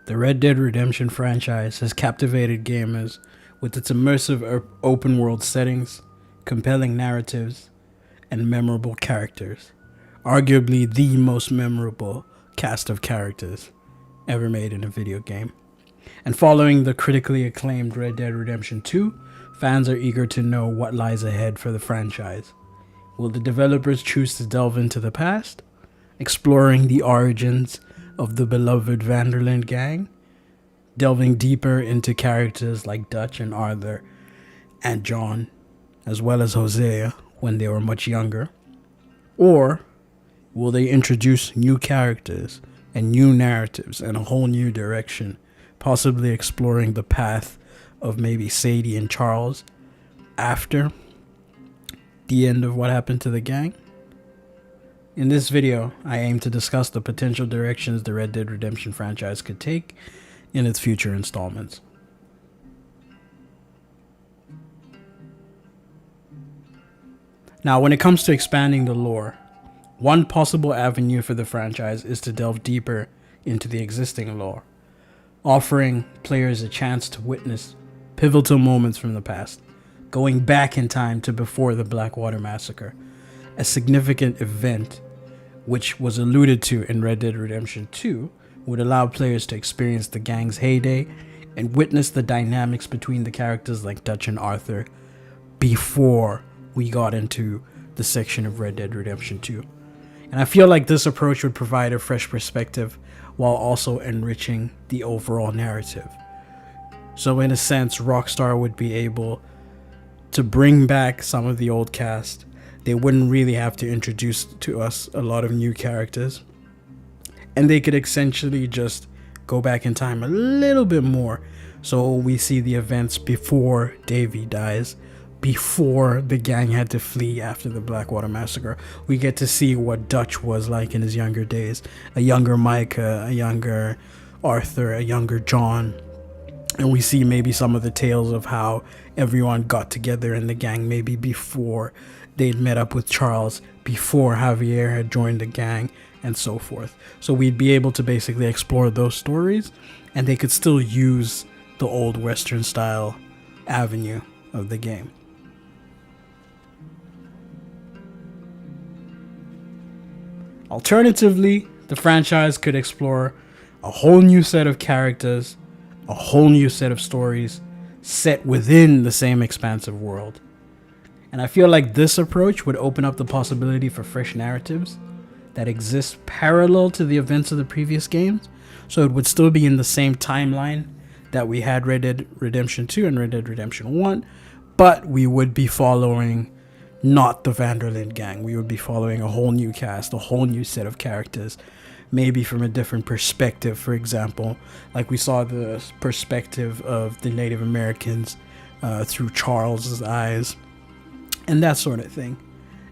The Red Dead Redemption franchise has captivated gamers with its immersive open world settings, compelling narratives, and memorable characters. Arguably the most memorable cast of characters ever made in a video game. And following the critically acclaimed Red Dead Redemption 2, fans are eager to know what lies ahead for the franchise. Will the developers choose to delve into the past, exploring the origins of the beloved Vanderlyn gang, delving deeper into characters like Dutch and Arthur and John, as well as Hosea when they were much younger? Or will they introduce new characters and new narratives and a whole new direction, possibly exploring the path of maybe Sadie and Charles after the end of what happened to the gang? In this video, I aim to discuss the potential directions the Red Dead Redemption franchise could take in its future installments. Now, when it comes to expanding the lore, one possible avenue for the franchise is to delve deeper into the existing lore, offering players a chance to witness pivotal moments from the past, going back in time to before the Blackwater Massacre, a significant event which was alluded to in Red Dead Redemption 2, would allow players to experience the gang's heyday and witness the dynamics between the characters like Dutch and Arthur before we got into the section of Red Dead Redemption 2. And I feel like this approach would provide a fresh perspective while also enriching the overall narrative. So in a sense, Rockstar would be able to bring back some of the old cast. They wouldn't really have to introduce to us a lot of new characters. And they could essentially just go back in time a little bit more. So we see the events before Davy dies, before the gang had to flee after the Blackwater Massacre. We get to see what Dutch was like in his younger days. A younger Micah, a younger Arthur, a younger John. And we see maybe some of the tales of how everyone got together in the gang maybe before they'd met up with Charles, before Javier had joined the gang, and so forth. So we'd be able to basically explore those stories, and they could still use the old Western style avenue of the game. Alternatively, the franchise could explore a whole new set of characters, a whole new set of stories set within the same expansive world. And I feel like this approach would open up the possibility for fresh narratives that exist parallel to the events of the previous games. So it would still be in the same timeline that we had Red Dead Redemption 2 and Red Dead Redemption 1, but we would be following not the Vanderlyn gang. We would be following a whole new cast, a whole new set of characters, maybe from a different perspective. For example, like we saw the perspective of the Native Americans through Charles's eyes, and that sort of thing.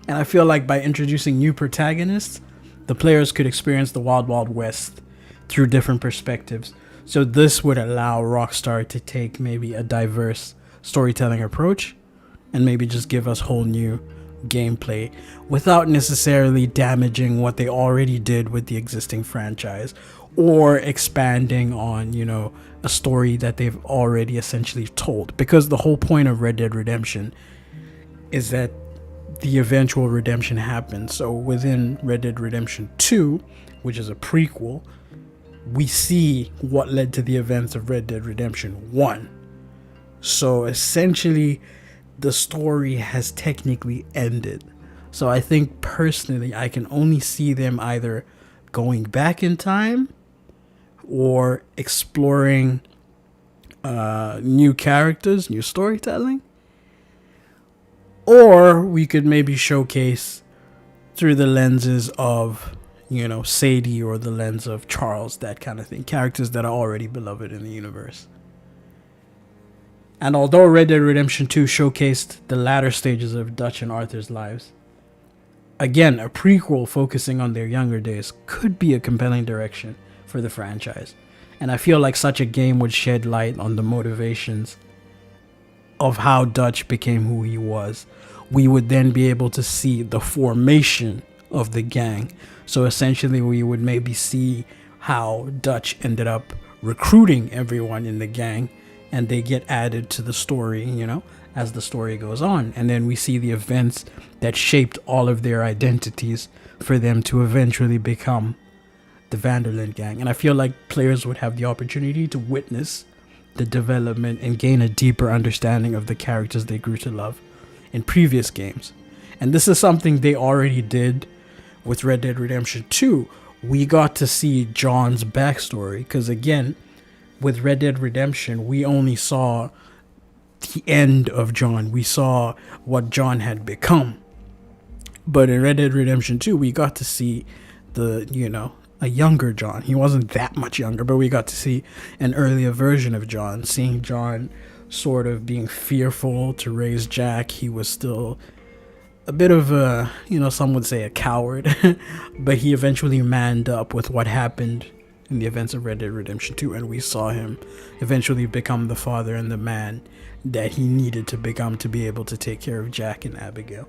And I feel like by introducing new protagonists, the players could experience the Wild Wild West through different perspectives. So this would allow Rockstar to take maybe a diverse storytelling approach and maybe just give us whole new gameplay without necessarily damaging what they already did with the existing franchise, or expanding on, a story that they've already essentially told. Because the whole point of Red Dead Redemption is that the eventual redemption happens. So within Red Dead Redemption 2, which is a prequel, we see what led to the events of Red Dead Redemption 1. So essentially, the story has technically ended. So I think personally, I can only see them either going back in time or exploring new characters, new storytelling. Or we could maybe showcase through the lenses of, Sadie, or the lens of Charles, that kind of thing. Characters that are already beloved in the universe. And although Red Dead Redemption 2 showcased the latter stages of Dutch and Arthur's lives, again, a prequel focusing on their younger days could be a compelling direction for the franchise. And I feel like such a game would shed light on the motivations of how Dutch became who he was. We would then be able to see the formation of the gang. So essentially we would maybe see how Dutch ended up recruiting everyone in the gang, and they get added to the story, as the story goes on. And then we see the events that shaped all of their identities for them to eventually become the Vanderlyn gang. And I feel like players would have the opportunity to witness the development and gain a deeper understanding of the characters they grew to love in previous games. And this is something they already did with Red Dead Redemption 2. We got to see John's backstory, because again, with Red Dead Redemption, we only saw the end of John. We saw what John had become. But in Red Dead Redemption 2, we got to see a younger John. He wasn't that much younger, but we got to see an earlier version of John, seeing John sort of being fearful to raise Jack. He was still a bit of a, some would say a coward, but he eventually manned up with what happened in the events of Red Dead Redemption 2, and we saw him eventually become the father and the man that he needed to become to be able to take care of Jack and Abigail.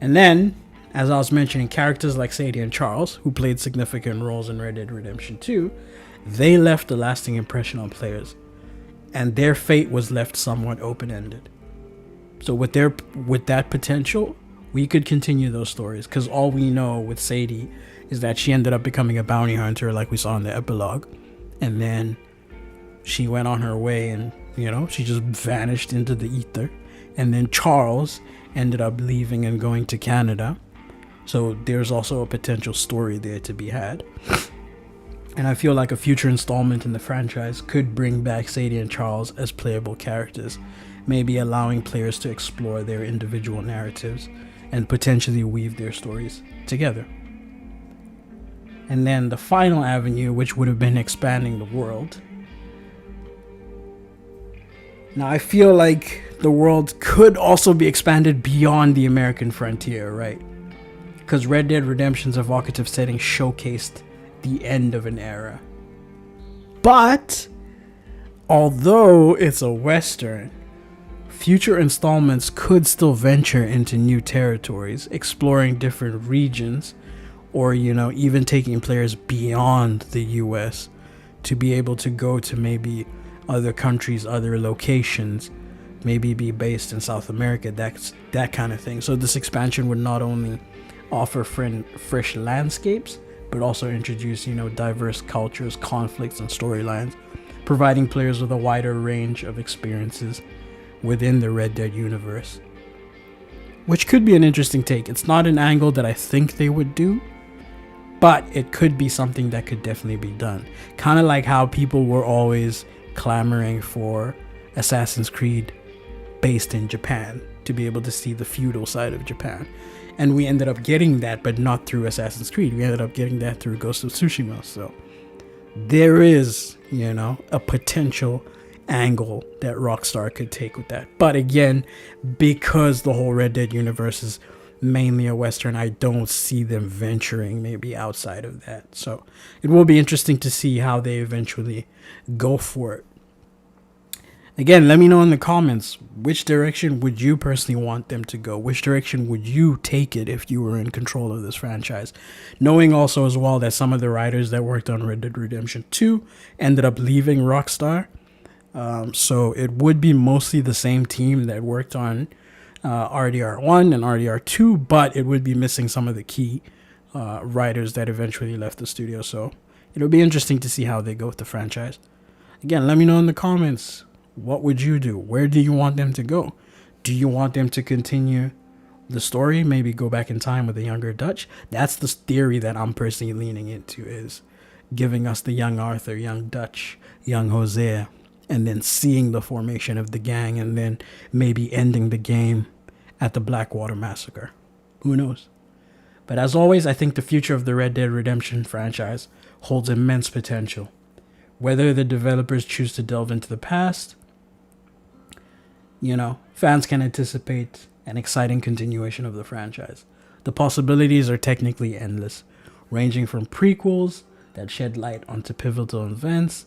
And then, as I was mentioning, characters like Sadie and Charles, who played significant roles in Red Dead Redemption 2, they left a lasting impression on players, and their fate was left somewhat open-ended. So with that potential, we could continue those stories, because all we know with Sadie is that she ended up becoming a bounty hunter, like we saw in the epilogue, and then she went on her way, and she just vanished into the ether. And then Charles ended up leaving and going to Canada, so there's also a potential story there to be had. And I feel like a future installment in the franchise could bring back Sadie and Charles as playable characters, maybe allowing players to explore their individual narratives and potentially weave their stories together. And then the final avenue, which would have been expanding the world. Now, I feel like the world could also be expanded beyond the American frontier, right? Because Red Dead Redemption's evocative setting showcased the end of an era. But, although it's a Western, future installments could still venture into new territories, exploring different regions, or, even taking players beyond the US to be able to go to maybe other countries, other locations, maybe be based in South America, that kind of thing. So this expansion would not only offer fresh landscapes, but also introduce, diverse cultures, conflicts, and storylines, providing players with a wider range of experiences within the Red Dead universe, which could be an interesting take. It's not an angle that I think they would do, but it could be something that could definitely be done. Kind of like how people were always clamoring for Assassin's Creed based in Japan, to be able to see the feudal side of Japan. And we ended up getting that, but not through Assassin's Creed. We ended up getting that through Ghost of Tsushima. So there is, a potential angle that Rockstar could take with that. But again, because the whole Red Dead universe is mainly a Western, I don't see them venturing maybe outside of that. So it will be interesting to see how they eventually go for it. Again, let me know in the comments, which direction would you personally want them to go? Which direction would you take it if you were in control of this franchise? Knowing also as well that some of the writers that worked on Red Dead Redemption 2 ended up leaving Rockstar. So it would be mostly the same team that worked on RDR1 and RDR2, but it would be missing some of the key writers that eventually left the studio. So it'll be interesting to see how they go with the franchise. Again, let me know in the comments. What would you do? Where do you want them to go? Do you want them to continue the story? Maybe go back in time with the younger Dutch? That's the theory that I'm personally leaning into, is giving us the young Arthur, young Dutch, young Hosea, and then seeing the formation of the gang, and then maybe ending the game at the Blackwater Massacre. Who knows? But as always, I think the future of the Red Dead Redemption franchise holds immense potential. Whether the developers choose to delve into the past, fans can anticipate an exciting continuation of the franchise. The possibilities are technically endless, ranging from prequels that shed light onto pivotal events,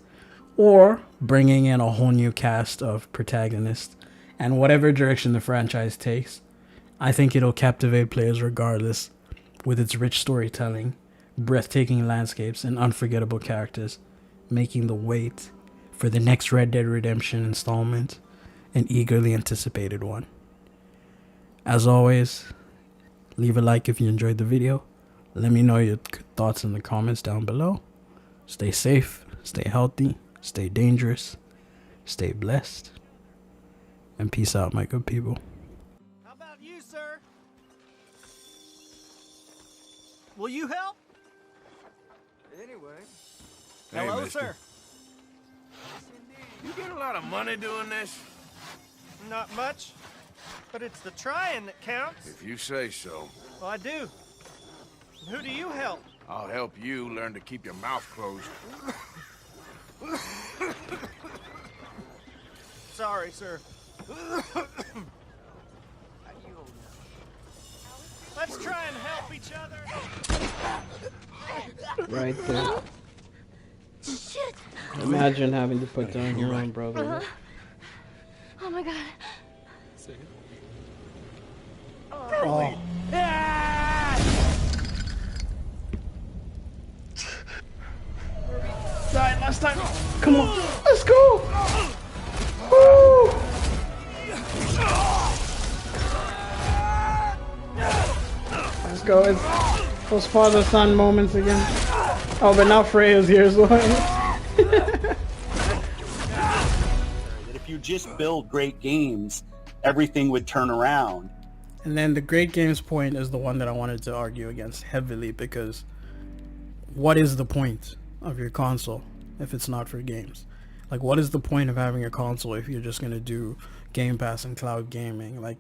or bringing in a whole new cast of protagonists. And whatever direction the franchise takes, I think it'll captivate players regardless, with its rich storytelling, breathtaking landscapes, and unforgettable characters. making the wait for the next Red Dead Redemption installment an eagerly anticipated one. As always, leave a like if you enjoyed the video. Let me know your thoughts in the comments down below. Stay safe, stay healthy, stay dangerous, stay blessed, and peace out, my good people. How about you, sir? Will you help? Anyway. Hey, Hello, mister. sir. You get a lot of money doing this? Not much, but it's the trying that counts. If you say so. Well, I do. Who do you help? I'll help you learn to keep your mouth closed. Sorry, sir. Let's try and help each other. Right there. Shit! Imagine having to put down your own brother. Oh my god. Oh. Died last time. Come on, let's go. Woo. Let's go. It's those father-son moments again. Oh, but now Freya's here as well. That if you just build great games, everything would turn around. And then the great games point is the one that I wanted to argue against heavily, because what is the point of your console if it's not for games? Like, what is the point of having a console if you're just gonna do Game Pass and cloud gaming? Like,